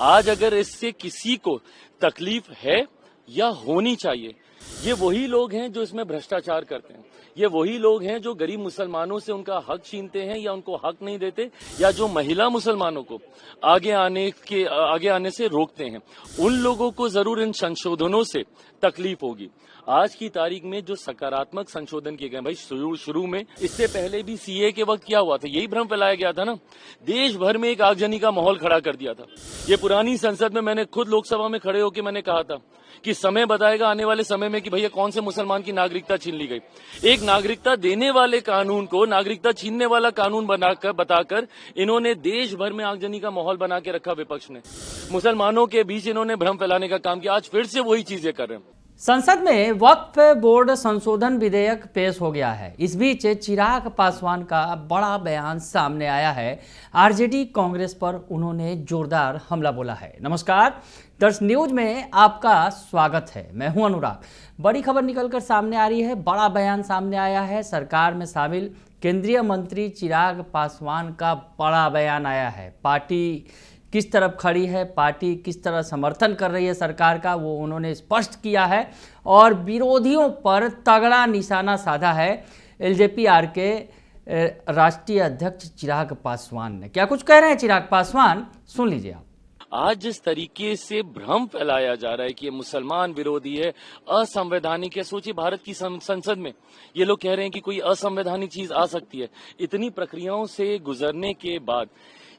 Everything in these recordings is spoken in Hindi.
आज अगर इससे किसी को तकलीफ है या होनी चाहिए, ये वही लोग हैं जो इसमें भ्रष्टाचार करते हैं। ये वही लोग हैं जो गरीब मुसलमानों से उनका हक छीनते हैं या उनको हक नहीं देते, या जो महिला मुसलमानों को आगे आने से रोकते हैं। उन लोगों को जरूर इन संशोधनों से तकलीफ होगी। आज की तारीख में जो सकारात्मक संशोधन किए गए भाई, शुरू में इससे पहले भी सीए के वक्त क्या हुआ था, यही भ्रम फैलाया गया था ना। देश भर में एक आगजनी का माहौल खड़ा कर दिया था। ये पुरानी संसद में मैंने खुद लोकसभा में खड़े होकर मैंने कहा था कि समय बताएगा आने वाले समय में कि भैया कौन से मुसलमान की नागरिकता छीन ली गई। एक नागरिकता देने वाले कानून को नागरिकता छीनने वाला कानून बताकर इन्होंने देश भर में आगजनी का माहौल बना के रखा। विपक्ष ने मुसलमानों के बीच इन्होंने भ्रम फैलाने का काम किया। आज फिर से वही चीजें कर रहे हैं। संसद में वक्फ बोर्ड संशोधन विधेयक पेश हो गया है। इस बीच चिराग पासवान का बड़ा बयान सामने आया है। आरजेडी कांग्रेस पर उन्होंने जोरदार हमला बोला है। नमस्कार, दर्श न्यूज में आपका स्वागत है। मैं हूं अनुराग। बड़ी खबर निकलकर सामने आ रही है। बड़ा बयान सामने आया है। सरकार में शामिल केंद्रीय मंत्री चिराग पासवान का बड़ा बयान आया है। पार्टी किस तरफ खड़ी है, पार्टी किस तरह समर्थन कर रही है सरकार का, वो उन्होंने स्पष्ट किया है और विरोधियों पर तगड़ा निशाना साधा है। एलजेपी-आर के राष्ट्रीय अध्यक्ष चिराग पासवान ने क्या कुछ कह रहे हैं। चिराग पासवान, सुन लीजिए आप। आज जिस तरीके से भ्रम फैलाया जा रहा है कि ये मुसलमान विरोधी है, असंवैधानिक है। सोचिए, भारत की संसद में ये लोग कह रहे हैं कि कोई असंवैधानिक चीज आ सकती है। इतनी प्रक्रियाओं से गुजरने के बाद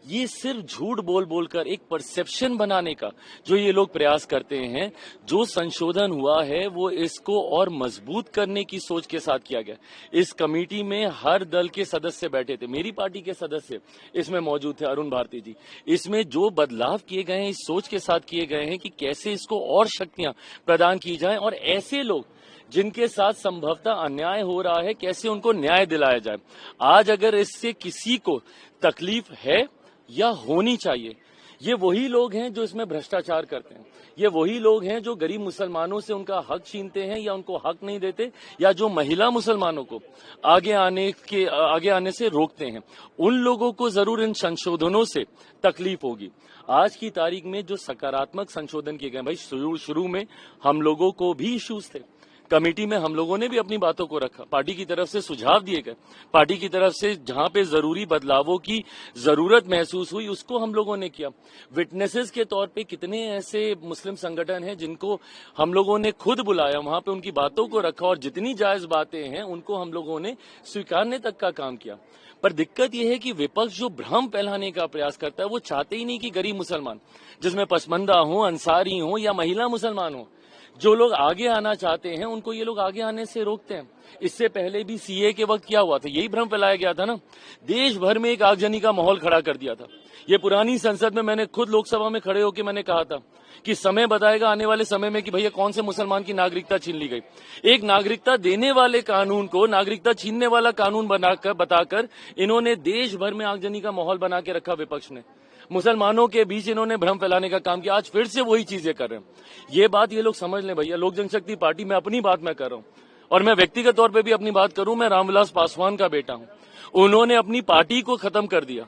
ये सिर्फ झूठ बोल कर एक परसेप्शन बनाने का जो ये लोग प्रयास करते हैं। जो संशोधन हुआ है वो इसको और मजबूत करने की सोच के साथ किया गया। इस कमेटी में हर दल के सदस्य बैठे थे। मेरी पार्टी के सदस्य इसमें मौजूद थे, अरुण भारती जी। इसमें जो बदलाव किए गए हैं इस सोच के साथ किए गए हैं कि कैसे इसको और शक्तियां प्रदान की जाए और ऐसे लोग जिनके साथ संभवतः अन्याय हो रहा है कैसे उनको न्याय दिलाया जाए। आज अगर इससे किसी को तकलीफ है या होनी चाहिए, ये वही लोग हैं जो इसमें भ्रष्टाचार करते हैं। ये वही लोग हैं जो गरीब मुसलमानों से उनका हक छीनते हैं या उनको हक नहीं देते, या जो महिला मुसलमानों को आगे आने से रोकते हैं। उन लोगों को जरूर इन संशोधनों से तकलीफ होगी। आज की तारीख में जो सकारात्मक संशोधन किए गए भाई, शुरू में हम लोगों को भी इश्यूज थे। कमेटी में हम लोगों ने भी अपनी बातों को रखा। पार्टी की तरफ से सुझाव दिए गए। पार्टी की तरफ से जहां पे जरूरी बदलावों की जरूरत महसूस हुई उसको हम लोगों ने किया। विटनेसेस के तौर पे कितने ऐसे मुस्लिम संगठन हैं जिनको हम लोगों ने खुद बुलाया, वहां पे उनकी बातों को रखा और जितनी जायज बातें हैं उनको हम लोगों ने स्वीकारने तक का काम किया। पर दिक्कत यह है कि विपक्ष जो भ्रम फैलाने का प्रयास करता है वो चाहते ही नहीं कि गरीब मुसलमान, जिसमें पसमंदा हो, अंसारी हो या महिला मुसलमान हो, जो लोग आगे आना चाहते हैं उनको ये लोग आगे आने से रोकते हैं। इससे पहले भी सीए के वक्त क्या हुआ था, यही भ्रम फैलाया गया था ना। देश भर में एक आगजनी का माहौल खड़ा कर दिया था। ये पुरानी संसद में मैंने खुद लोकसभा में खड़े होकर मैंने कहा था कि समय बताएगा आने वाले समय में कि भैया कौन से मुसलमान की नागरिकता छीन ली गई। एक नागरिकता देने वाले कानून को नागरिकता छीनने वाला कानून बताकर इन्होंने देश भर में आगजनी का माहौल बना के रखा। विपक्ष ने मुसलमानों के बीच इन्होंने भ्रम फैलाने का काम किया। आज फिर से वही चीजें कर रहे हैं। ये बात ये लोग समझ लें भैया। लोक जनशक्ति पार्टी में अपनी बात मैं कर रहा हूं और मैं व्यक्तिगत तौर पे भी अपनी बात करूं। मैं रामविलास पासवान का बेटा हूं। उन्होंने अपनी पार्टी को खत्म कर दिया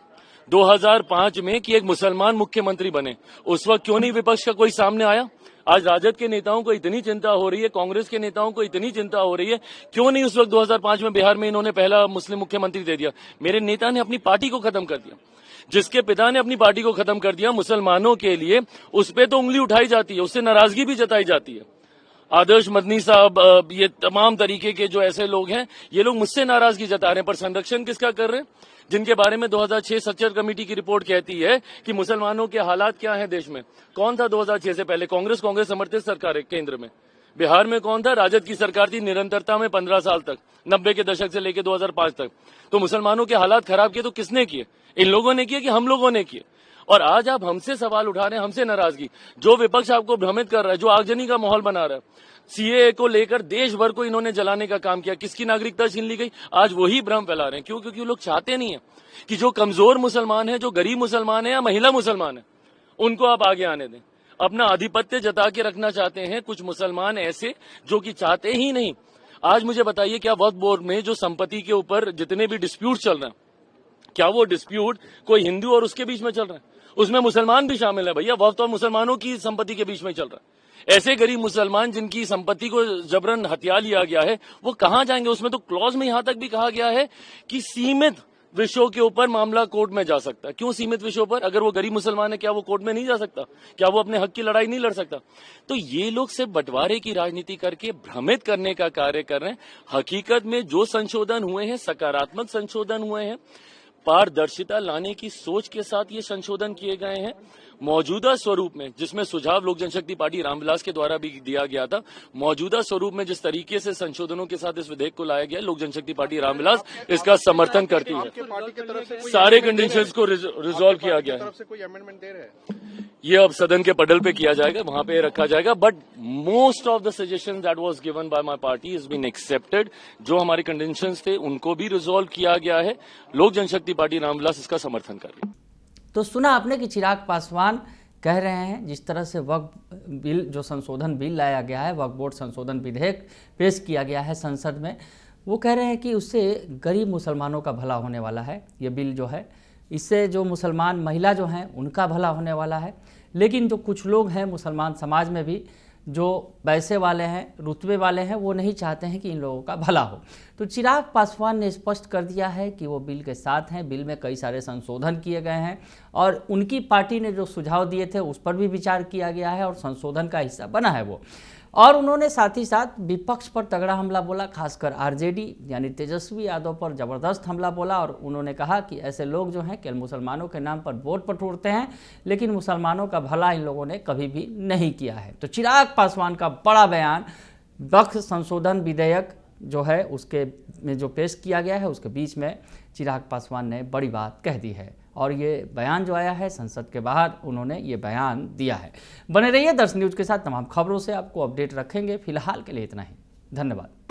2005 में कि एक मुसलमान मुख्यमंत्री बने। उस वक्त क्यों नहीं विपक्ष का कोई सामने आया? आज राजद के नेताओं को इतनी चिंता हो रही है, कांग्रेस के नेताओं को इतनी चिंता हो रही है, क्यों नहीं उस वक्त 2005 में बिहार में इन्होंने पहला मुस्लिम मुख्यमंत्री दे दिया? मेरे नेता ने अपनी पार्टी को खत्म कर दिया। जिसके पिता ने अपनी पार्टी को खत्म कर दिया, मुसलमानों के लिए उस पे तो उंगली उठाई जाती है, उससे नाराजगी भी जताई जाती है। आदर्श मदनी साहब, ये तमाम तरीके के जो ऐसे लोग हैं, ये लोग मुझसे नाराजगी जता रहे हैं। पर संरक्षण किसका कर रहे हैं? जिनके बारे में 2006 सच्चर कमेटी की रिपोर्ट कहती है कि मुसलमानों के हालात क्या हैं देश में। कौन था 2006 से पहले? कांग्रेस समर्थित सरकार है केंद्र में। बिहार में कौन था? राजद की सरकार थी निरंतरता में 15 साल तक, 90 के दशक से लेकर 2005 तक। तो मुसलमानों के हालात खराब किए तो किसने किए? इन लोगों ने किए कि हम लोगों ने किए? और आज आप हमसे सवाल उठा रहे हैं, हमसे नाराजगी। जो विपक्ष आपको भ्रमित कर रहा है, जो आगजनी का माहौल बना रहा है, सीए को लेकर देश भर को इन्होंने जलाने का काम किया। किसकी नागरिकता छीन ली गई? आज वही भ्रम फैला रहे हैं। क्यों? क्योंकि लोग चाहते नहीं है कि जो कमजोर मुसलमान है, जो गरीब मुसलमान है या महिला मुसलमान है, उनको आप आगे आने दें। अपना आधिपत्य जता के रखना चाहते हैं कुछ मुसलमान ऐसे जो कि चाहते ही नहीं। आज मुझे बताइए, क्या वक्फ बोर्ड में जो संपत्ति के ऊपर जितने भी डिस्प्यूट चल रहे हैं, क्या वो डिस्प्यूट कोई हिंदू और उसके बीच में चल रहा है? उसमें मुसलमान भी शामिल है भैया, वक्फ और मुसलमानों की संपत्ति के बीच में चल रहा है। ऐसे गरीब मुसलमान जिनकी संपत्ति को जबरन हथिया लिया गया है, वो कहां जाएंगे? उसमें तो क्लॉज में यहां तक भी कहा गया है कि सीमित विषयों के ऊपर मामला कोर्ट में जा सकता है। क्यों सीमित विषयों पर? अगर वो गरीब मुसलमान है, क्या वो कोर्ट में नहीं जा सकता? क्या वो अपने हक की लड़ाई नहीं लड़ सकता? तो ये लोग सिर्फ बंटवारे की राजनीति करके भ्रमित करने का कार्य कर रहे हैं। हकीकत में जो संशोधन हुए हैं, सकारात्मक संशोधन हुए हैं, पारदर्शिता लाने की सोच के साथ ये संशोधन किए गए हैं। मौजूदा स्वरूप में, जिसमें सुझाव लोक जनशक्ति पार्टी रामविलास के द्वारा भी दिया गया था, मौजूदा स्वरूप में जिस तरीके से संशोधनों के साथ इस विधेयक को लाया गया, लोक जनशक्ति पार्टी रामविलास इसका समर्थन करती है। सारे कंडीशंस को रिजॉल्व किया गया है। ये अब सदन के पटल पे किया जाएगा, वहां पे रखा जाएगा। But most of the suggestion that was given by my party is been accepted. जो हमारे कंडीशंस थे उनको भी रिजॉल्व किया गया है। लोक जनशक्ति पार्टी रामविलास इसका समर्थन कर रही है। तो सुना आपने कि चिराग पासवान कह रहे हैं जिस तरह से वक्फ बिल, जो संशोधन बिल लाया गया है, वक्फ बोर्ड संशोधन विधेयक पेश किया गया है संसद में, वो कह रहे हैं कि उससे गरीब मुसलमानों का भला होने वाला है। ये बिल जो है, इससे जो मुसलमान महिला जो हैं उनका भला होने वाला है। लेकिन जो कुछ लोग हैं मुसलमान समाज में भी, जो पैसे वाले हैं, रुतबे वाले हैं, वो नहीं चाहते हैं कि इन लोगों का भला हो। तो चिराग पासवान ने स्पष्ट कर दिया है कि वो बिल के साथ हैं। बिल में कई सारे संशोधन किए गए हैं और उनकी पार्टी ने जो सुझाव दिए थे उस पर भी विचार किया गया है और संशोधन का हिस्सा बना है वो। और उन्होंने साथ ही साथ विपक्ष पर तगड़ा हमला बोला, खासकर आरजेडी यानी तेजस्वी यादव पर ज़बरदस्त हमला बोला। और उन्होंने कहा कि ऐसे लोग जो हैं केवल मुसलमानों के नाम पर वोट बटोरते हैं, लेकिन मुसलमानों का भला इन लोगों ने कभी भी नहीं किया है। तो चिराग पासवान का बड़ा बयान, वक्फ संशोधन विधेयक जो है उसके में जो पेश किया गया है उसके बीच में चिराग पासवान ने बड़ी बात कह दी है। और ये बयान जो आया है संसद के बाहर, उन्होंने ये बयान दिया है। बने रहिए दर्शन न्यूज़ के साथ, तमाम खबरों से आपको अपडेट रखेंगे। फिलहाल के लिए इतना ही, धन्यवाद।